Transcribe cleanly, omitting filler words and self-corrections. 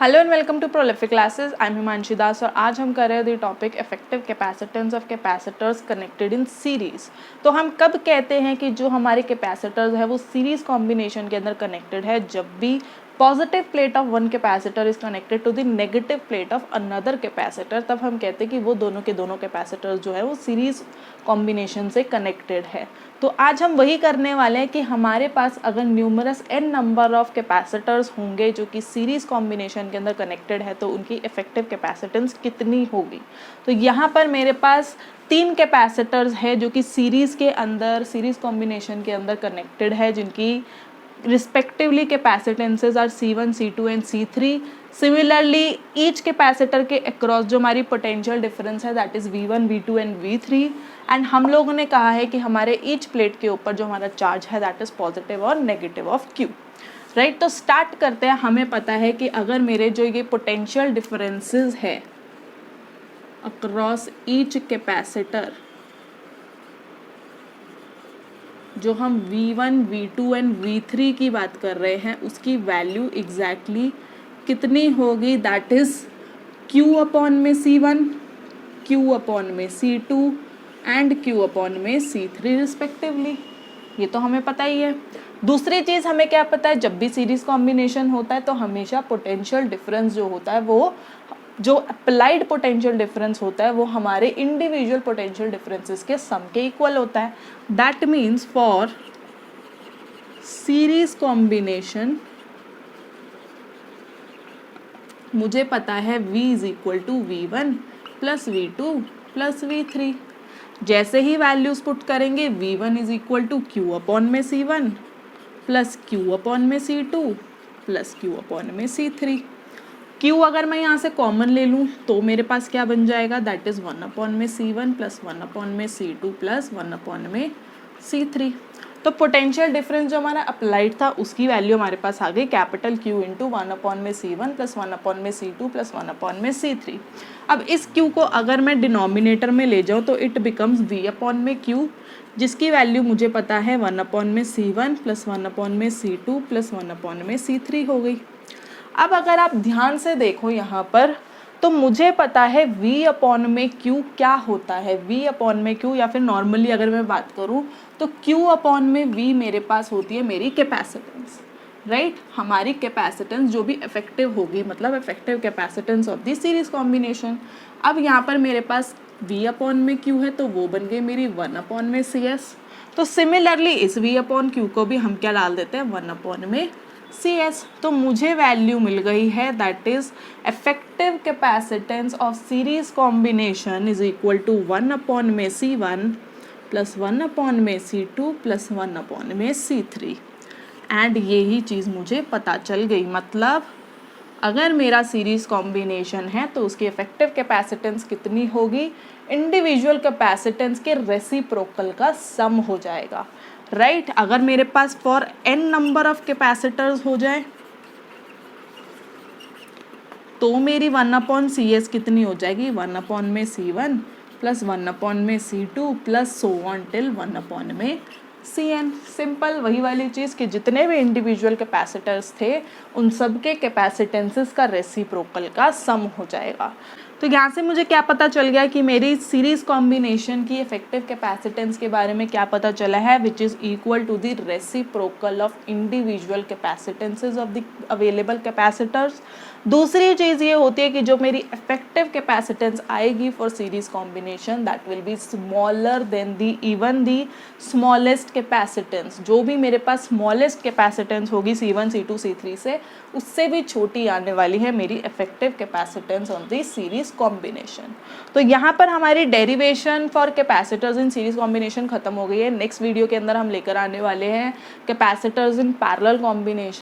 Hello and welcome to prolific classes. I am Himanshi Das और आज हम कर रहे हैं the topic effective capacitance of capacitors connected in series. तो हम कब कहते हैं कि जो हमारे कैपेसिटर्स है वो सीरीज कॉम्बिनेशन के अंदर कनेक्टेड है, जब भी positive plate of one capacitor is connected to the negative plate of another capacitor, तब हम कहते हैं कि वो दोनों के दोनों कैपेसिटर्स जो है वो सीरीज कॉम्बिनेशन से कनेक्टेड है। तो आज हम वही करने वाले हैं कि हमारे पास अगर numerous n number of capacitors होंगे जो कि सीरीज कॉम्बिनेशन के अंदर कनेक्टेड है तो उनकी इफेक्टिव कैपेसिटेंस कितनी होगी। तो यहाँ पर मेरे पास 3 कैपेसिटर्स है जो कि सीरीज के अंदर सीरीज कॉम्बिनेशन के अंदर कनेक्टेड है, जिनकी respectively capacitances are C1, C2 and C3। Similarly each capacitor के अक्रॉस जो हमारी पोटेंशियल डिफरेंस है that is V1, V2 and V3। And हम लोगों ने कहा है कि हमारे ईच प्लेट के ऊपर जो हमारा चार्ज है दैट इज़ पॉजिटिव और नेगेटिव ऑफ Q। राइट, तो स्टार्ट करते हैं। हमें पता है कि अगर मेरे जो ये पोटेंशियल डिफरेंसेस है अक्रॉस ईच कैपेसिटर, जो हम V1, V2 एंड V3 की बात कर रहे हैं, उसकी वैल्यू एग्जैक्टली कितनी होगी, दैट इज़ Q अपॉन में C1, Q अपॉन में C2 एंड Q अपॉन में C3 रिस्पेक्टिवली। ये तो हमें पता ही है। दूसरी चीज़ हमें क्या पता है, जब भी सीरीज कॉम्बिनेशन होता है तो हमेशा पोटेंशियल डिफरेंस जो होता है वो जो अप्लाइड पोटेंशियल डिफरेंस होता है वो हमारे इंडिविजुअल पोटेंशियल डिफरेंसेस के सम के इक्वल होता है। That means for series combination मुझे पता है V is equal to V1 plus V2 plus V3। जैसे ही वैल्यूज पुट करेंगे V1 is equal to Q upon में C1 प्लस Q अपॉन में C2 प्लस Q अपॉन में C3। Q अगर मैं यहाँ से कॉमन ले लूँ तो मेरे पास क्या बन जाएगा, दैट इज़ 1 अपॉन में C1 प्लस 1 अपॉन में C2 प्लस 1 अपॉन में C3। तो पोटेंशियल डिफरेंस जो हमारा अप्लाइड था उसकी वैल्यू हमारे पास आ गई कैपिटल Q इंटू 1 अपॉन में C1 प्लस 1 अपॉन में C2 प्लस 1 अपॉन में C3। अब इस Q को अगर मैं डिनोमिनेटर में ले जाऊँ तो इट बिकम्स V अपॉन में Q, जिसकी वैल्यू मुझे पता है 1 अपॉन में C1 प्लस 1 अपॉन में C2 प्लस 1 अपॉन में C3 हो गई। अब अगर आप ध्यान से देखो यहाँ पर तो मुझे पता है V अपॉन में Q क्या होता है। V अपॉन में Q, या फिर नॉर्मली अगर मैं बात करूँ तो Q अपॉन में V मेरे पास होती है मेरी कैपेसिटेंस। राइट, हमारी कैपेसिटेंस जो भी इफेक्टिव होगी, मतलब effective capacitance of the series combination. अब यहाँ पर मेरे पास V अपॉन में Q है तो वो बन गई मेरी 1 अपॉन में CS। तो सिमिलरली इस V अपॉन Q को भी हम क्या डाल देते हैं, 1 अपॉन में CS। तो मुझे वैल्यू मिल गई है that is effective capacitance of series combination is equal to 1 upon में C1 प्लस 1 अपॉन में C2 प्लस 1 अपॉन में C3। एंड यही चीज़ मुझे पता चल गई। मतलब अगर मेरा सीरीज कॉम्बिनेशन है तो उसकी इफेक्टिव कैपेसिटेंस कितनी होगी, इंडिविजुअल कैपेसिटेंस के रेसिप्रोकल का सम हो जाएगा। राइट, अगर मेरे पास for n number of capacitors हो जाए तो मेरी 1 अपॉन CS कितनी हो जाएगी, 1 अपॉन में C1 प्लस 1 अपॉन में C2 plus so on till 1 upon में CN। सिंपल वही वाली चीज़ कि जितने भी इंडिविजुअल कैपेसिटर्स थे उन सब के कैपेसिटेंसेस का रेसिप्रोकल का सम हो जाएगा। तो यहाँ से मुझे क्या पता चल गया कि मेरी सीरीज कॉम्बिनेशन की इफेक्टिव कैपेसिटेंस के बारे में क्या पता चला है, which is equal to the reciprocal of individual capacitances of the available capacitors. दूसरी चीज़ ये होती है कि जो मेरी इफेक्टिव कैपेसिटेंस आएगी for series combination that will be smaller than the even the smallest capacitance. जो भी मेरे पास स्मॉलेस्ट कैपेसिटेंस होगी C1, C2, C3 से, उससे भी छोटी आने वाली है मेरी effective capacitance on the series combination. तो यहाँ पर हमारी derivation for capacitors in series combination खत्म हो गई है। नेक्स्ट वीडियो के अंदर हम लेकर आने वाले हैं कैपेसिटर्स इन पैरेलल कॉम्बिनेशन।